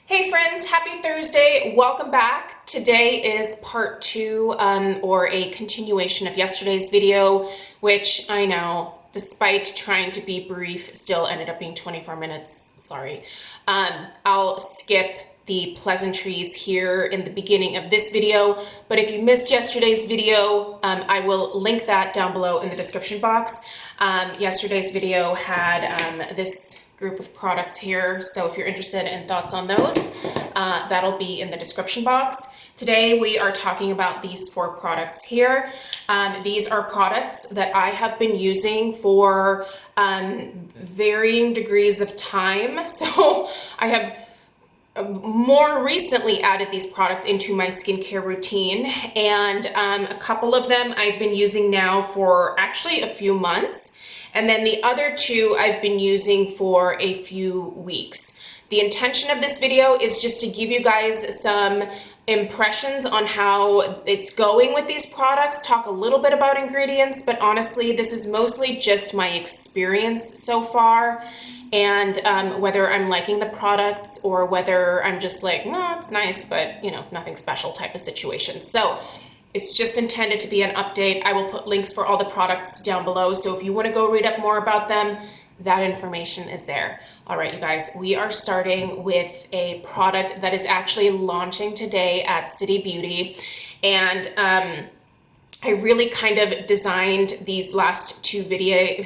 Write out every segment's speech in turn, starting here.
Hey friends, happy Thursday. Welcome back. Today is part two or a continuation of yesterday's video, which I know, despite trying to be brief, still ended up being 24 minutes. Sorry. I'll skip the pleasantries here in the beginning of this video, but if you missed yesterday's video, I will link that down below in the description box. Yesterday's video had this group of products here, so if you're interested in thoughts on those, that'll be in the description box. Today we are talking about these four products here. These are products that I have been using for varying degrees of time. So I have more recently added these products into my skincare routine, and a couple of them I've been using now for actually a few months. And then the other two I've been using for a few weeks. The intention of this video is just to give you guys some impressions on how it's going with these products, talk a little bit about ingredients, but honestly, this is mostly just my experience so far, and whether I'm liking the products or whether I'm just like, no, it's nice, but you know, nothing special type of situation. So it's just intended to be an update. I will put links for all the products down below, so if you want to go read up more about them, that information is there. All right, you guys, we are starting with a product that is actually launching today at City Beauty, and I really kind of designed these last two videos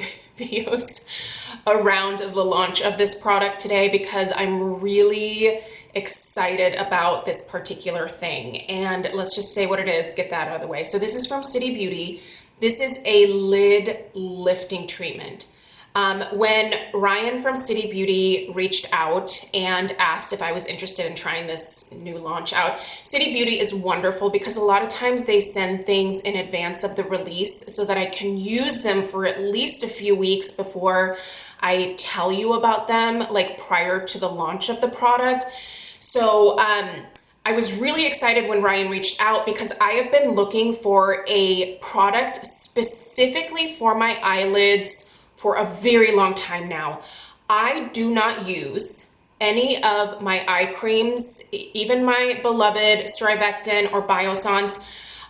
around the launch of this product today because I'm really excited about this particular thing. And let's just say what it is, get that out of the way. So this is from City Beauty. This is a lid lifting treatment. When Ryan from City Beauty reached out and asked if I was interested in trying this new launch out, City Beauty is wonderful because a lot of times they send things in advance of the release so that I can use them for at least a few weeks before I tell you about them, like prior to the launch of the product. So I was really excited when Ryan reached out because I have been looking for a product specifically for my eyelids for a very long time now. I do not use any of my eye creams, even my beloved Strivectin or Biossance.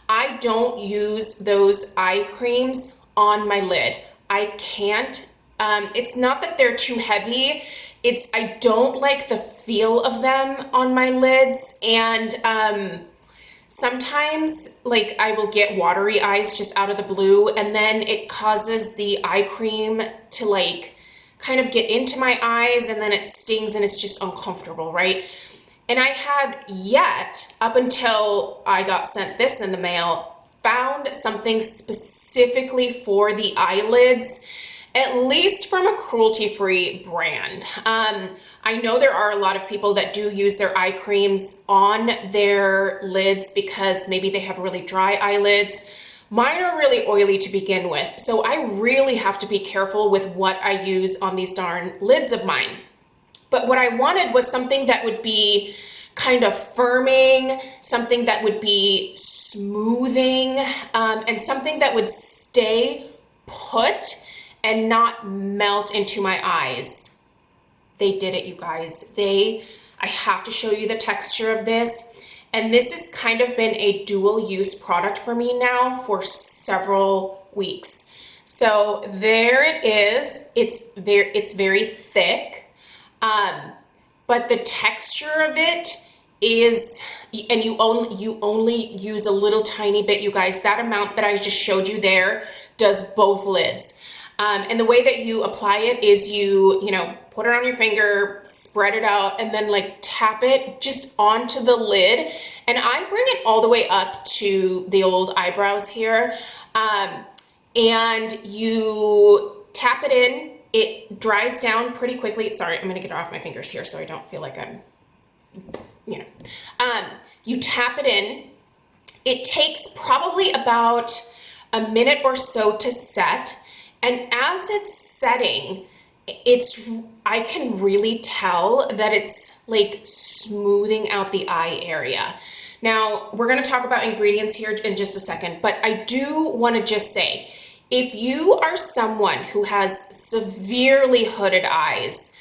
I don't use those eye creams on my lid. I can't. It's not that they're too heavy. I don't like the feel of them on my lids, and sometimes like I will get watery eyes just out of the blue, and then it causes the eye cream to like kind of get into my eyes, and then it stings and it's just uncomfortable, right? And I had yet, up until I got sent this in the mail, found something specifically for the eyelids, at least from a cruelty-free brand. I know there are a lot of people that do use their eye creams on their lids because maybe they have really dry eyelids. Mine are really oily to begin with, so I really have to be careful with what I use on these darn lids of mine. But what I wanted was something that would be kind of firming, something that would be smoothing, and something that would stay put and not melt into my eyes. They did it, you guys. I have to show you the texture of this. And this has kind of been a dual use product for me now for several weeks. So there it is. It's very thick, but the texture of it is, and you only use a little tiny bit, you guys. That amount that I just showed you there does both lids. And the way that you apply it is you put it on your finger, spread it out, and then like tap it just onto the lid. And I bring it all the way up to the old eyebrows here. And you tap it in, it dries down pretty quickly. Sorry, I'm gonna get it off my fingers here so I don't feel like I'm, you tap it in. It takes probably about a minute or so to set. And as it's setting, I can really tell that it's like smoothing out the eye area. Now, we're gonna talk about ingredients here in just a second, but I do wanna just say, if you are someone who has severely hooded eyes,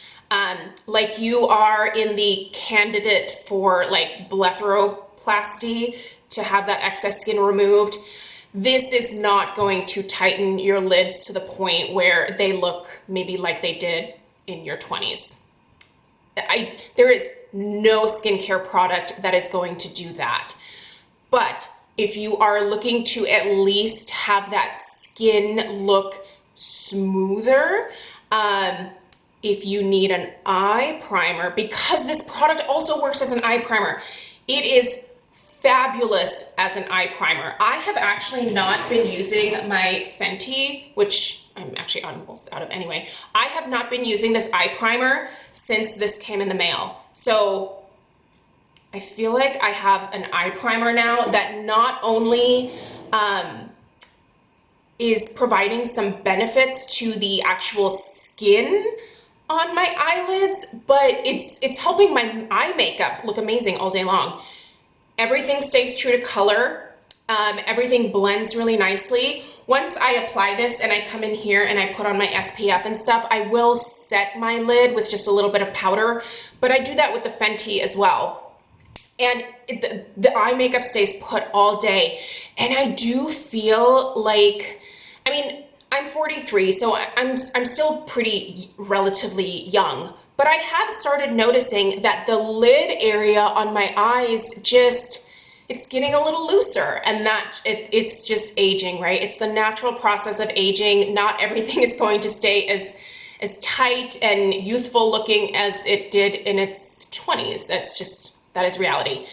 like you are in the candidate for like blepharoplasty to have that excess skin removed, this is not going to tighten your lids to the point where they look maybe like they did in your 20s. There is no skincare product that is going to do that. But if you are looking to at least have that skin look smoother, if you need an eye primer, because this product also works as an eye primer, it is fabulous as an eye primer. I have actually not been using my Fenty, which I'm actually almost out of anyway. I have not been using this eye primer since this came in the mail. So I feel like I have an eye primer now that not only is providing some benefits to the actual skin on my eyelids, but it's helping my eye makeup look amazing all day long. Everything stays true to color. Everything blends really nicely. Once I apply this and I come in here and I put on my SPF and stuff, I will set my lid with just a little bit of powder, but I do that with the Fenty as well. And the eye makeup stays put all day. And I do feel like, I mean, I'm 43, so I'm still pretty relatively young, but I have started noticing that the lid area on my eyes it's getting a little looser, and that it's just aging, right? It's the natural process of aging. Not everything is going to stay as tight and youthful looking as it did in its 20s. That is reality.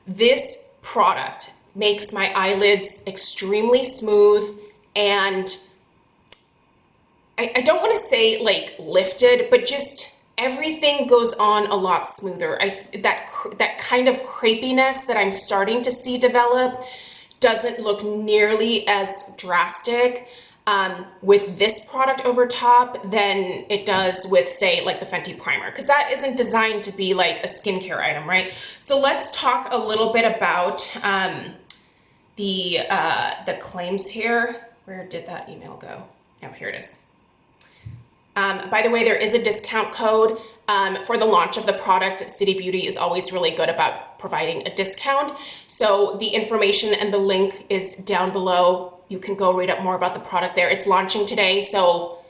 This product makes my eyelids extremely smooth, and I don't want to say like lifted, but just everything goes on a lot smoother. That kind of crepiness that I'm starting to see develop doesn't look nearly as drastic with this product over top than it does with, say, like the Fenty primer, because that isn't designed to be like a skincare item, right? So let's talk a little bit about the claims here. Where did that email go? Oh, here it is. By the way, there is a discount code for the launch of the product. City Beauty is always really good about providing a discount. So the information and the link is down below. You can go read up more about the product there. It's launching today, so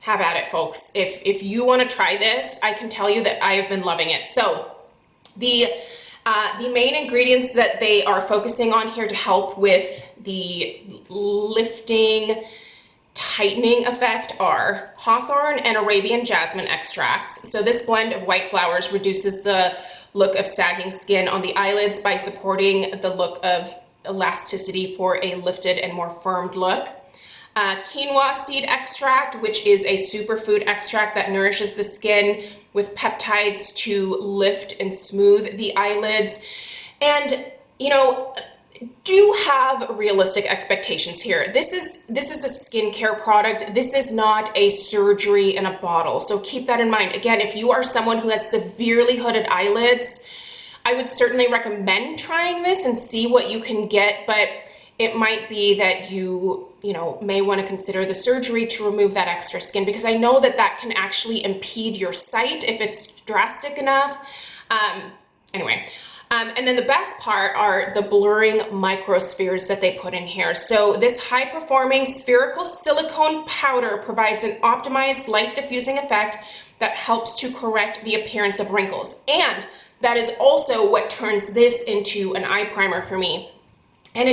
have at it, folks. If you want to try this, I can tell you that I have been loving it. So the main ingredients that they are focusing on here to help with the lifting, tightening effect are hawthorn and Arabian jasmine extracts. So this blend of white flowers reduces the look of sagging skin on the eyelids by supporting the look of elasticity for a lifted and more firmed look. Quinoa seed extract, which is a superfood extract that nourishes the skin with peptides to lift and smooth the eyelids. And, you know, do have realistic expectations here. This is a skincare product. This is not a surgery in a bottle. So keep that in mind. Again, if you are someone who has severely hooded eyelids, I would certainly recommend trying this and see what you can get, but it might be that you may want to consider the surgery to remove that extra skin, because I know that can actually impede your sight if it's drastic enough. Anyway. And then the best part are the blurring microspheres that they put in here. So this high-performing spherical silicone powder provides an optimized light diffusing effect that helps to correct the appearance of wrinkles. And that is also what turns this into an eye primer for me. And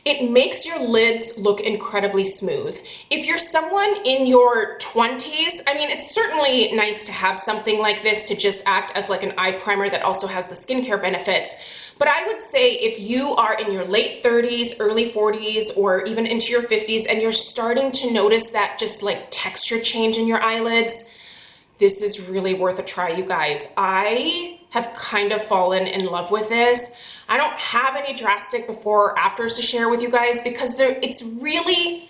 it makes your lids look incredibly smooth. If you're someone in your 20s, I mean, it's certainly nice to have something like this to just act as like an eye primer that also has the skincare benefits. But I would say if you are in your late 30s, early 40s, or even into your 50s, and you're starting to notice that just like texture change in your eyelids, this is really worth a try, you guys. I have kind of fallen in love with this. I don't have any drastic before or afters to share with you guys, because it's really,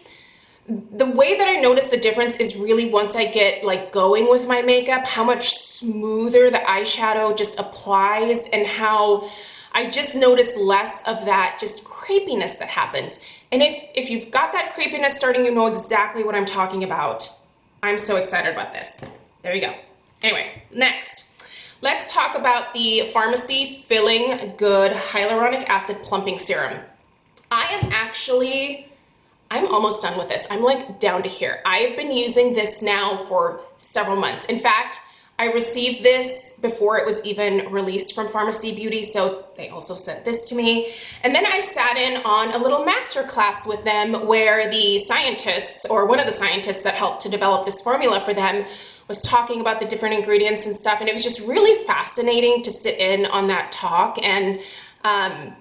the way that I notice the difference is really once I get like going with my makeup, how much smoother the eyeshadow just applies, and how I just notice less of that just crepiness that happens. And if you've got that crepiness starting, you know exactly what I'm talking about. I'm so excited about this. There you go. Anyway, next, let's talk about the Farmacy Filling Good Hyaluronic Acid Plumping Serum. I'm almost done with this. I'm like down to here. I've been using this now for several months. In fact, I received this before it was even released from Farmacy Beauty, so they also sent this to me. And then I sat in on a little master class with them where the scientists, or one of the scientists that helped to develop this formula for them, was talking about the different ingredients and stuff. And it was just really fascinating to sit in on that talk and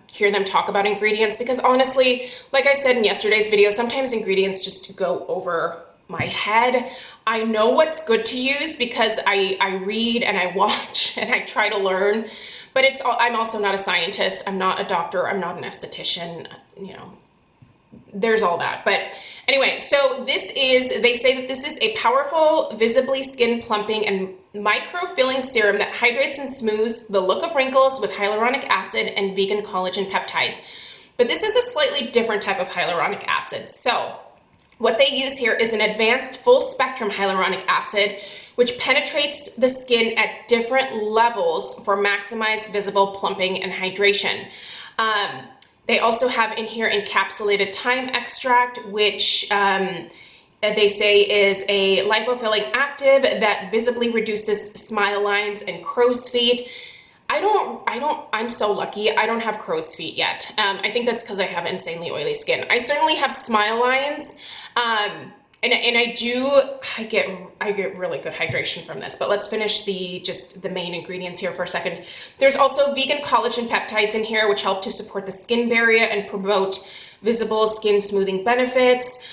hear them talk about ingredients, because honestly, like I said in yesterday's video, sometimes ingredients just go over my head. I know what's good to use because I read and I watch and I try to learn, but I'm also not a scientist. I'm not a doctor. I'm not an esthetician. You know, there's all that. But anyway, so they say that this is a powerful, visibly skin plumping and micro-filling serum that hydrates and smooths the look of wrinkles with hyaluronic acid and vegan collagen peptides. But this is a slightly different type of hyaluronic acid. So what they use here is an advanced full-spectrum hyaluronic acid, which penetrates the skin at different levels for maximized visible plumping and hydration. They also have in here encapsulated thyme extract, which they say is a lipofilling active that visibly reduces smile lines and crow's feet. I'm so lucky. I don't have crow's feet yet. I think that's because I have insanely oily skin. I certainly have smile lines. And I get really good hydration from this, but let's finish the main ingredients here for a second. There's also vegan collagen peptides in here, which help to support the skin barrier and promote visible skin smoothing benefits.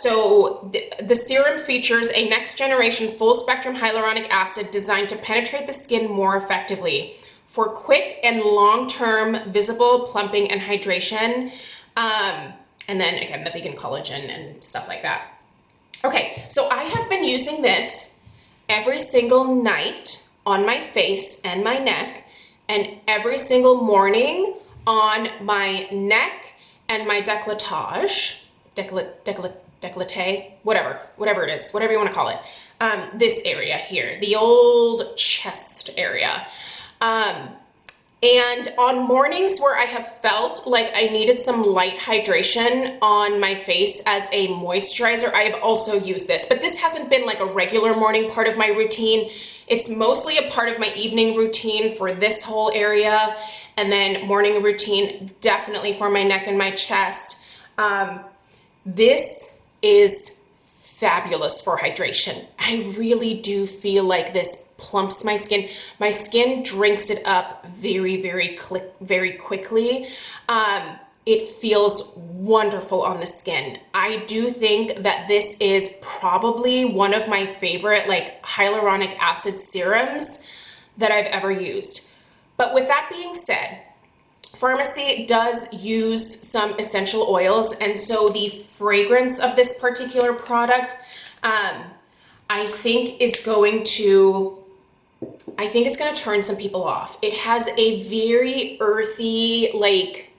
So the serum features a next generation full spectrum hyaluronic acid designed to penetrate the skin more effectively for quick and long-term visible plumping and hydration. And then again, the vegan collagen and stuff like that. Okay, so I have been using this every single night on my face and my neck, and every single morning on my neck and my décolletage, whatever it is, whatever you want to call it. This area here, the old chest area. And on mornings where I have felt like I needed some light hydration on my face as a moisturizer, I have also used this, but this hasn't been like a regular morning part of my routine. It's mostly a part of my evening routine for this whole area, and then morning routine definitely for my neck and my chest. This is fabulous for hydration. I really do feel like this plumps my skin. My skin drinks it up very, very quickly. It feels wonderful on the skin. I do think that this is probably one of my favorite like hyaluronic acid serums that I've ever used. But with that being said, Farmacy does use some essential oils, and so the fragrance of this particular product, I think it's going to turn some people off. It has a very earthy, like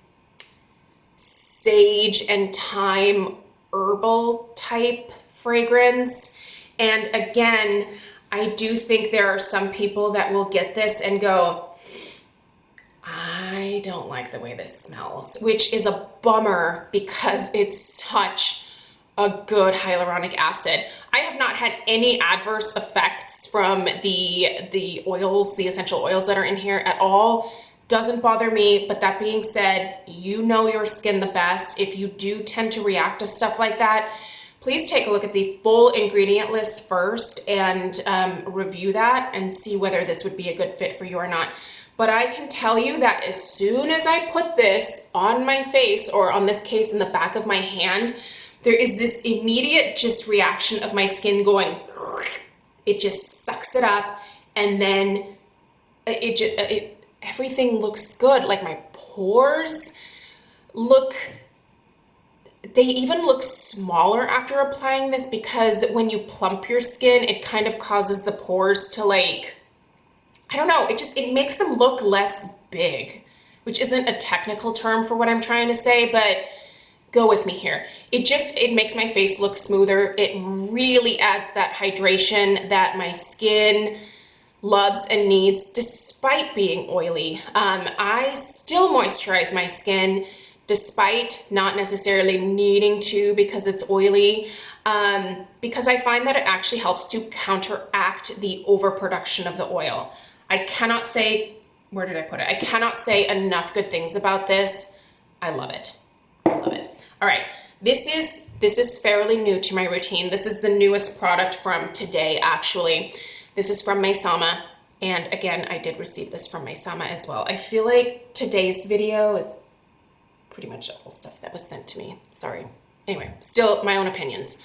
sage and thyme herbal type fragrance. And again, I do think there are some people that will get this and go, I don't like the way this smells, which is a bummer because it's such a good hyaluronic acid. I have not had any adverse effects from the oils, the essential oils that are in here at all. Doesn't bother me, but that being said, you know your skin the best. If you do tend to react to stuff like that, please take a look at the full ingredient list first and review that and see whether this would be a good fit for you or not. But I can tell you that as soon as I put this on my face, or on this case in the back of my hand, there is this immediate just reaction of my skin going, it just sucks it up, and then everything looks good. Like my pores they even look smaller after applying this, because when you plump your skin, it kind of causes the pores to like, I don't know, it makes them look less big, which isn't a technical term for what I'm trying to say, but go with me here. It makes my face look smoother. It really adds that hydration that my skin loves and needs despite being oily. I still moisturize my skin despite not necessarily needing to because it's oily, because I find that it actually helps to counteract the overproduction of the oil. I cannot say, where did I put it? I cannot say enough good things about this. I love it. I love it. All right, this is fairly new to my routine. This is the newest product from today, actually. This is from Maysama, and again, I did receive this from Maysama as well. I feel like today's video is pretty much all stuff that was sent to me. Sorry. Anyway, still my own opinions.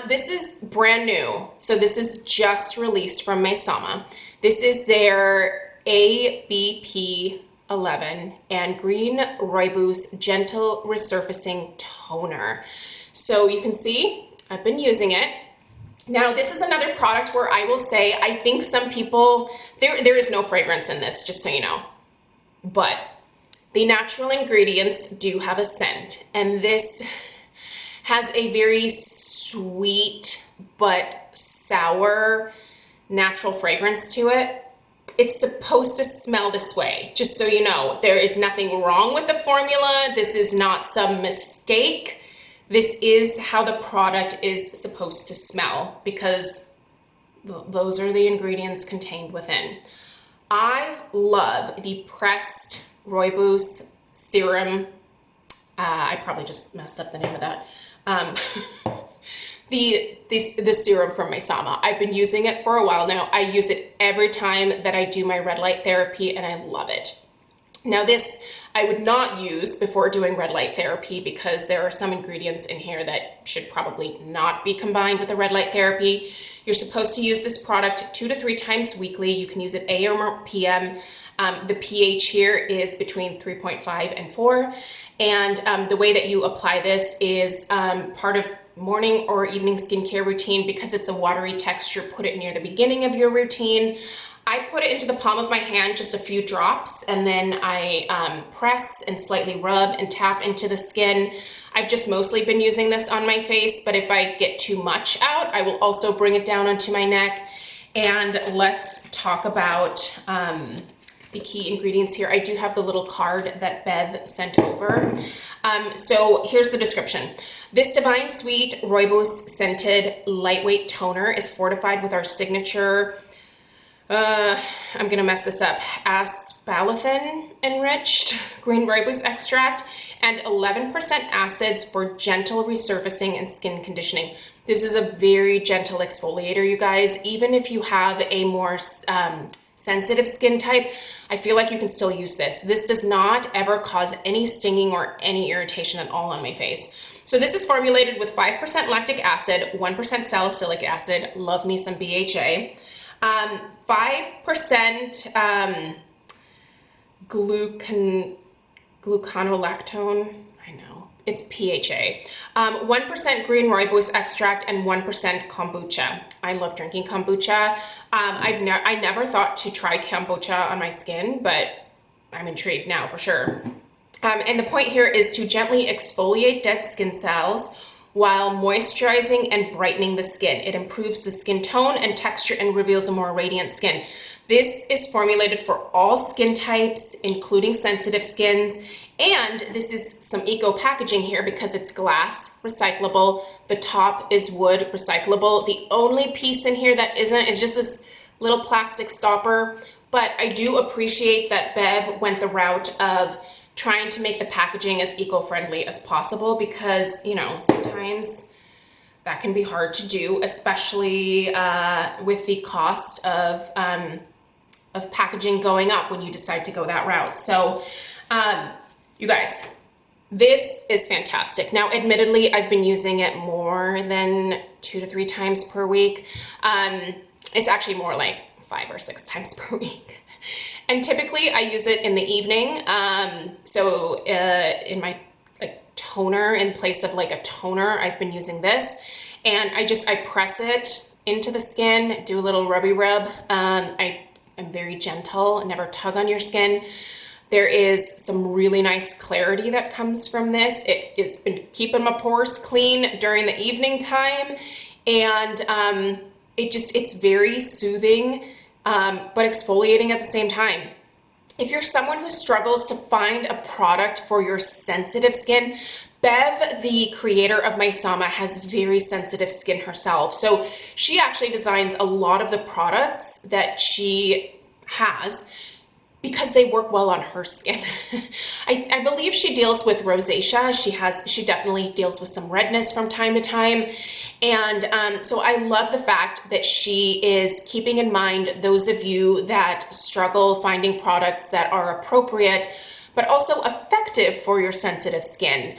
This is brand new, so this is just released from Maysama. This is their ABP 11 and Green Rooibos Gentle Resurfacing Toner. So you can see I've been using it. Now this is another product where I will say I think some people, there is no fragrance in this, just so you know, but the natural ingredients do have a scent, and this has a very sweet but sour natural fragrance to it. It's supposed to smell this way, just so you know. There is nothing wrong with the formula. This is not some mistake. This is how the product is supposed to smell because those are the ingredients contained within. I love the pressed rooibos serum. I probably just messed up the name of that. The serum from Maysama. I've been using it for a while now. I use it every time that I do my red light therapy, and I love it. Now this I would not use before doing red light therapy because there are some ingredients in here that should probably not be combined with the red light therapy. You're supposed to use this product 2 to 3 times weekly. You can use it AM or PM. The pH here is between 3.5 and 4. And the way that you apply this is part of morning or evening skincare routine. Because it's a watery texture, put it near the beginning of your routine. I put it into the palm of my hand, just a few drops, and then I press and slightly rub and tap into the skin. I've just mostly been using this on my face, but if I get too much out, I will also bring it down onto my neck. And let's talk about the key ingredients here. I do have the little card that Bev sent over. So here's the description. This Divine Sweet Rooibos scented lightweight toner is fortified with our signature, I'm gonna mess this up, aspalathin enriched green rooibos extract and 11% acids for gentle resurfacing and skin conditioning. This is a very gentle exfoliator, you guys. Even if you have a more sensitive skin type, I feel like you can still use this. This does not ever cause any stinging or any irritation at all on my face. So this is formulated with 5% lactic acid, 1% salicylic acid, love me some BHA, 5% gluconolactone, I know, it's PHA, 1% green rooibos extract, and 1% kombucha. I love drinking kombucha. I never thought to try kombucha on my skin, but I'm intrigued now for sure. And the point here is to gently exfoliate dead skin cells while moisturizing and brightening the skin. It improves the skin tone and texture and reveals a more radiant skin. This is formulated for all skin types, including sensitive skins. And this is some eco packaging here because it's glass, recyclable. The top is wood, recyclable. The only piece in here that isn't is just this little plastic stopper. But I do appreciate that Bev went the route of trying to make the packaging as eco-friendly as possible because, you know, sometimes that can be hard to do, especially with the cost of packaging going up when you decide to go that route. So, you guys, this is fantastic. Now, admittedly, I've been using it more than 2 to 3 times per week. It's actually more like 5 or 6 times per week. And typically I use it in the evening. In my toner, in place of like a toner, I've been using this. And I press it into the skin, do a little rubby rub. I'm very gentle, never tug on your skin. There is some really nice clarity that comes from this. It's been keeping my pores clean during the evening time, and it's very soothing, but exfoliating at the same time. If you're someone who struggles to find a product for your sensitive skin, Bev, the creator of Maysama, has very sensitive skin herself. So she actually designs a lot of the products that she has because they work well on her skin. I believe she deals with rosacea. She definitely deals with some redness from time to time. And so I love the fact that she is keeping in mind those of you that struggle finding products that are appropriate, but also effective for your sensitive skin.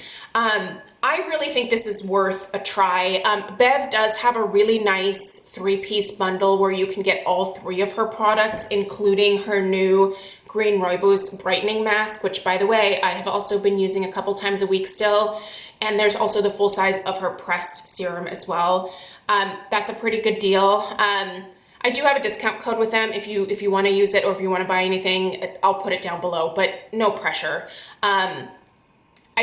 I really think this is worth a try. Bev does have a really nice 3-piece bundle where you can get all 3 of her products, including her new Green Rooibos Brightening Mask, which, by the way, I have also been using a couple times a week still. And there's also the full size of her pressed serum as well. That's a pretty good deal. I do have a discount code with them if you want to use it, or if you want to buy anything. I'll put it down below, but no pressure.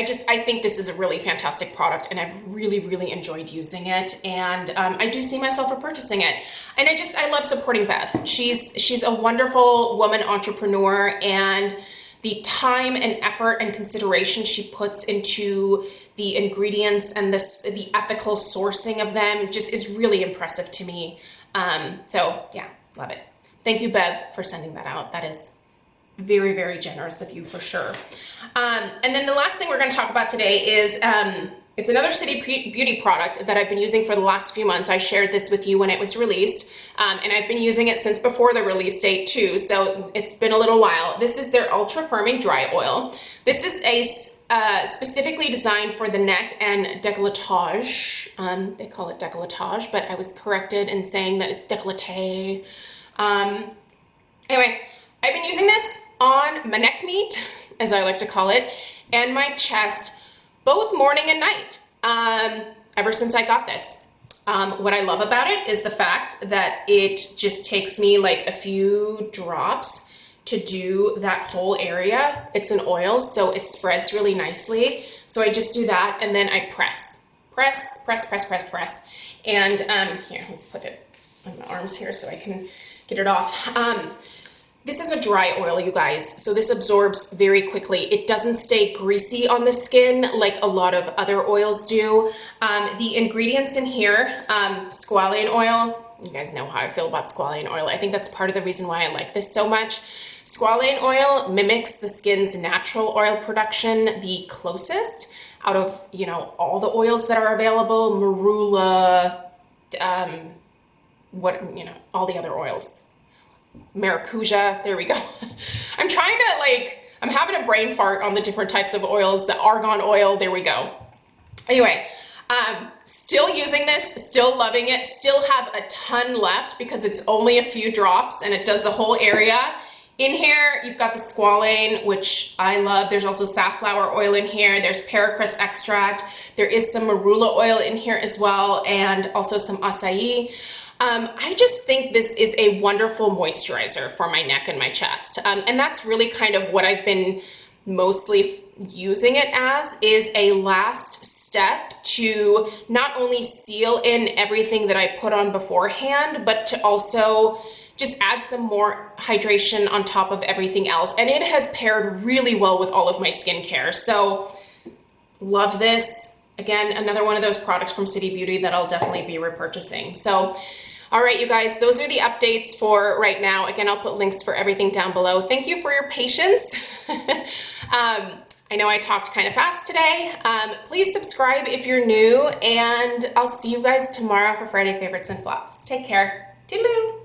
I think this is a really fantastic product, and I've really, really enjoyed using it, and I do see myself repurchasing it. And I love supporting Bev. She's a wonderful woman entrepreneur, and the time and effort and consideration she puts into the ingredients and the ethical sourcing of them just is really impressive to me. So yeah, love it. Thank you, Bev, for sending that out. That is very, very generous of you for sure. And then the last thing we're going to talk about today is it's another City Beauty product that I've been using for the last few months. I shared this with you when it was released, and I've been using it since before the release date too, so it's been a little while. This is their Ultra Firming Dry Oil. This is specifically designed for the neck and décolletage. They call it décolletage, but I was corrected in saying that it's décolleté. Anyway, I've been using this on my neck meat, as I like to call it, and my chest, both morning and night, ever since I got this. What I love about it is the fact that it just takes me like a few drops to do that whole area. It's an oil, so it spreads really nicely. So I just do that, and then I press. And here, let's put it on my arms here so I can get it off. This is a dry oil, you guys, so this absorbs very quickly. It doesn't stay greasy on the skin like a lot of other oils do. The ingredients in here, squalane oil, you guys know how I feel about squalane oil. I think that's part of the reason why I like this so much. Squalane oil mimics the skin's natural oil production the closest out of, all the oils that are available, marula, all the other oils. Maracuja, there we go. I'm having a brain fart on the different types of oils, the argan oil, there we go. Anyway, still using this, still loving it, still have a ton left because it's only a few drops and it does the whole area. In here, you've got the squalane, which I love. There's also safflower oil in here. There's paracris extract. There is some marula oil in here as well, and also some acai. I just think this is a wonderful moisturizer for my neck and my chest. And that's really kind of what I've been mostly using it as, is a last step to not only seal in everything that I put on beforehand, but to also just add some more hydration on top of everything else. And it has paired really well with all of my skincare. So love this. Again, another one of those products from City Beauty that I'll definitely be repurchasing. So all right, you guys, those are the updates for right now. Again, I'll put links for everything down below. Thank you for your patience. I know I talked kind of fast today. Please subscribe if you're new, and I'll see you guys tomorrow for Friday Favorites and Flops. Take care. Toodaloo.